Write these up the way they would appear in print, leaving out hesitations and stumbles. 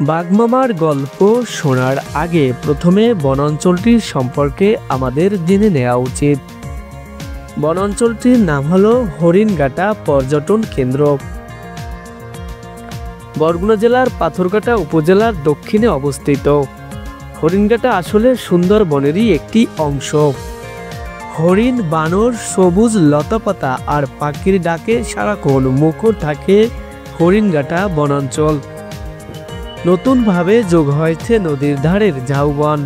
বাঘমামার গল্প শোনার আগে প্রথমে বনাঞ্চলটির সম্পর্কে আমাদের জেনে নেওয়া উচিত। বনাঞ্চলটির নাম হলো হরিণঘাটা পর্যটন কেন্দ্র। বরগুনা জেলার পাথরঘাটা উপজেলার দক্ষিণে অবস্থিত। হরিণঘাটা আসলে সুন্দরবনেরই একটি অংশ। হরিণ, বানর, সবুজ লতাপাতা আর পাখির ডাকে সারাক্ষণ মুখর থাকে হরিণঘাটা বনাঞ্চল। নতুনভাবে যোগ হয়েছে নদীর ধারের ঝাউবন।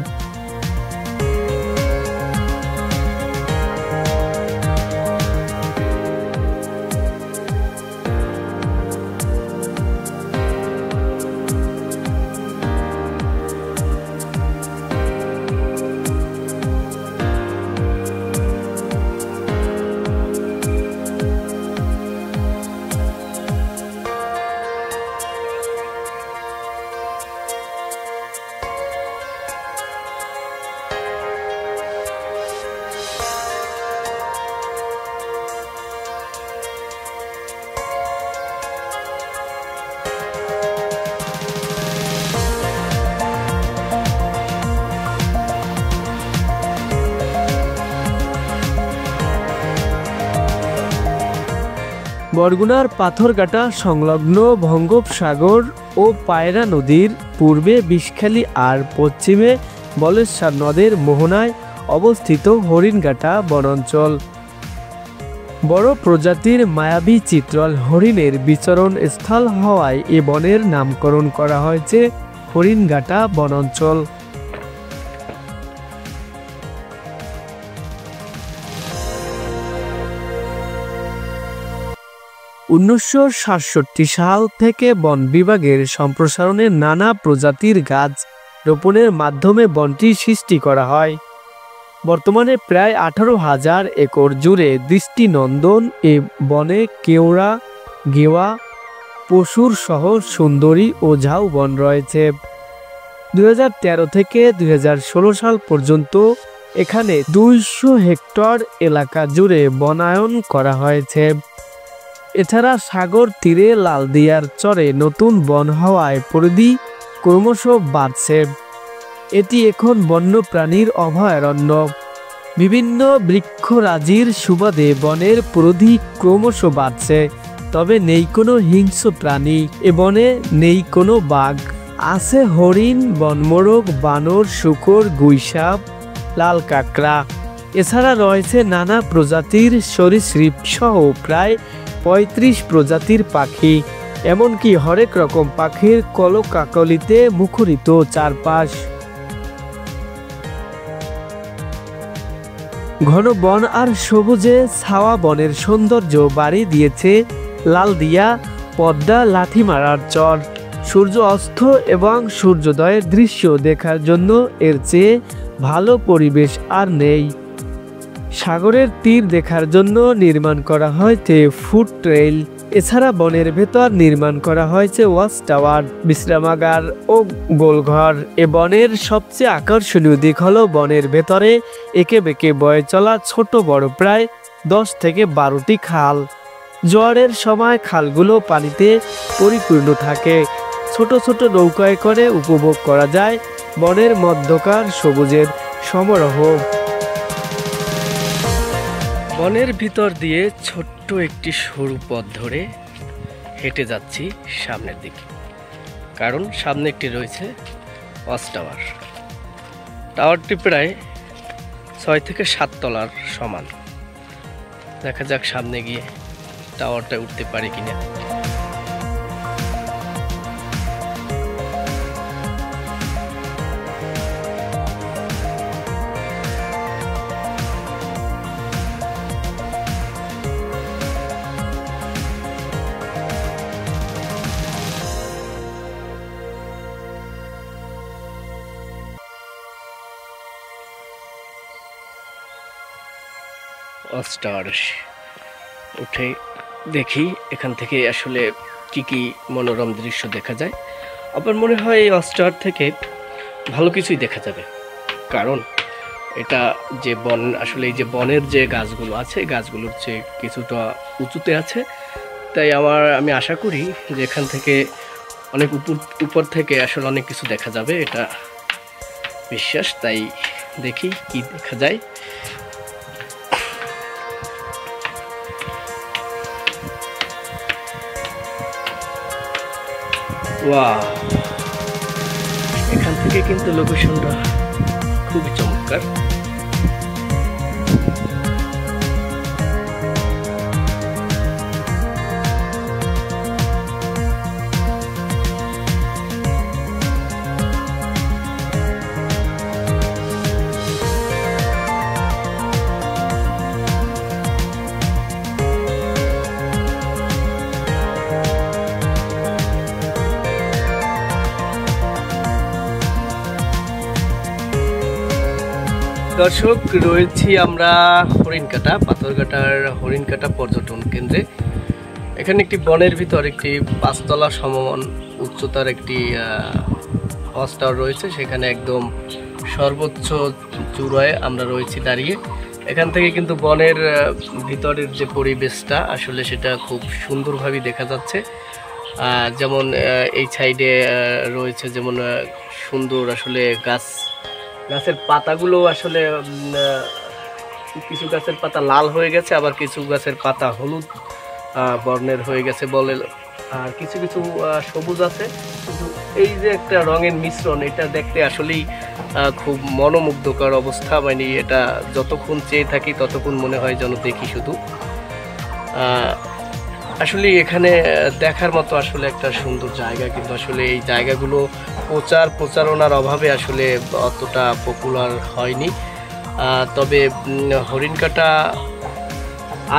বরগুনার পাথরঘাটা সংলগ্ন বঙ্গোপসাগর ও পায়রা নদীর পূর্বে বিষখালী আর পশ্চিমে বলেশ্বর নদের মোহনায় অবস্থিত হরিণঘাটা বনাঞ্চল। বড় প্রজাতির মায়াবী চিত্রল হরিণের বিচরণ স্থল হওয়ায় এ বনের নামকরণ করা হয়েছে হরিণঘাটা বনাঞ্চল। 1967 সাল থেকে বন বিভাগের সম্প্রসারণে নানা প্রজাতির গাছ রোপণের মাধ্যমে বনটি সৃষ্টি করা হয়। বর্তমানে প্রায় 18,000 একর জুড়ে দৃষ্টিনন্দন এ বনে কেওড়া, গেওয়া, পশুর সহ সুন্দরী ও ঝাউবন রয়েছে। 2013 থেকে 2016 সাল পর্যন্ত এখানে 200 হেক্টর এলাকা জুড়ে বনায়ন করা হয়েছে। এছাড়া সাগর তীরে লালদিয়ার চরে নতুন বন হওয়ায় পরিধি ক্রমশ বাড়ছে। এটি এখন বন্যপ্রাণীর অভয়ারণ্য। বিভিন্ন বৃক্ষরাজির সুবাদে বনের পরিধি ক্রমশ বাড়ছে, তবে নেই কোনো হিংস্র প্রাণী। এ বনে নেই কোনো বাঘ। আছে হরিণ, বনমোরগ, বানর, শূকর, গুইসাপ, লাল কাঁকড়া। এছাড়া রয়েছে নানা প্রজাতির সরীসৃপ সহ প্রায় 35 প্রজাতির পাখি। এমনকি হরেক রকম পাখির কলকাকলিতে মুখরিত চারপাশ। ঘন বন আর সবুজে ছাওয়া বনের সৌন্দর্য বাড়িয়ে দিয়েছে লালদিয়া পদ্মা লাঠিমারার চর। সূর্য অস্ত এবং সূর্যোদয়ের দৃশ্য দেখার জন্য এর চেয়ে ভালো পরিবেশ আর নেই। সাগরের তীর দেখার জন্য নির্মাণ করা হয়েছে ফুট ট্রেইল। এছাড়া বনের ভেতর নির্মাণ করা হয়েছে ওয়াচ টাওয়ার, বিশ্রামাগার ও গোলঘর। এ বনের সবচেয়ে আকর্ষণীয় দিক হলো বনের ভেতরে একে বেঁকে বয়ে চলা ছোট বড় প্রায় 10 থেকে 12টি খাল। জোয়ারের সময় খালগুলো পানিতে পরিপূর্ণ থাকে। ছোট ছোট নৌকায় করে উপভোগ করা যায় বনের মধ্যকার সবুজের সমারোহ। বনের ভিতর দিয়ে ছোট্ট একটি সরু পথ ধরে হেঁটে যাচ্ছি সামনের দিকে, কারণ সামনে একটি রয়েছে ওয়াচ টাওয়ার। টাওয়ারটি প্রায় 6 থেকে 7 তলার সমান। দেখা যাক সামনে গিয়ে টাওয়ারটা উঠতে পারি কিনা। ওয়াচ টাওয়ার উঠে দেখি এখান থেকে আসলে কি কি মনোরম দৃশ্য দেখা যায়। আমার মনে হয় এই ওয়াচ টাওয়ার থেকে ভালো কিছুই দেখা যাবে, কারণ এটা যে বন, আসলে এই যে বনের যে গাছগুলো আছে, গাছগুলোর চেয়ে কিছুটা উঁচুতে আছে। তাই আমি আশা করি যে এখান থেকে অনেক উপর থেকে আসলে অনেক কিছু দেখা যাবে, এটা বিশ্বাস। তাই দেখি কি দেখা যায়। ওয়াও, এখান থেকে কিন্তু লোকেশনটা খুবই চমৎকার। দর্শক, রয়েছি আমরা হরিণকাটা, পাথরঘাটার হরিণকাটা পর্যটন কেন্দ্রে। এখানে একটি বনের ভিতর একটি 5 তলা সমমান উচ্চতার একটি ওয়াচ টাওয়ার রয়েছে। সেখানে একদম সর্বোচ্চ চূড়ায় আমরা রয়েছি দাঁড়িয়ে। এখান থেকে কিন্তু বনের ভিতরের যে পরিবেশটা আসলে সেটা খুব সুন্দরভাবে দেখা যাচ্ছে। যেমন এই সাইডে রয়েছে যেমন সুন্দর আসলে গাছের পাতাগুলো আসলে কিছু গাছের পাতা লাল হয়ে গেছে, আবার কিছু গাছের পাতা হলুদ বর্ণের হয়ে গেছে বলে, আর কিছু কিছু সবুজ আছে। কিন্তু এই যে একটা রঙের মিশ্রণ, এটা দেখতে আসলেই খুব মনোমুগ্ধকর অবস্থা। মানে এটা যতক্ষণ চেয়ে থাকি ততক্ষণ মনে হয় যেন দেখি শুধু। আসলে এখানে দেখার মতো আসলে একটা সুন্দর জায়গা, কিন্তু আসলে এই জায়গাগুলো প্রচারণার অভাবে আসলে অতটা পপুলার হয়নি। তবে হরিণকাটা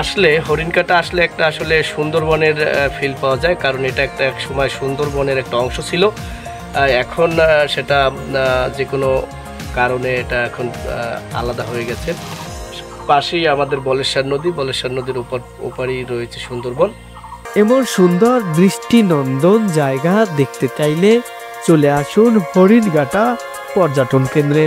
আসলে একটা আসলে সুন্দরবনের ফিল পাওয়া যায়, কারণ এটা একটা এক সময় সুন্দরবনের একটা অংশ ছিল। এখন সেটা যে কোনো কারণে এটা এখন আলাদা হয়ে গেছে। পাশেই আমাদের বলেশ্বর নদীর ওপারেই রয়েছে সুন্দরবন। এমন সুন্দর দৃষ্টিনন্দন জায়গা দেখতে চাইলে চলে আসুন হরিণঘাটা পর্যটন কেন্দ্রে।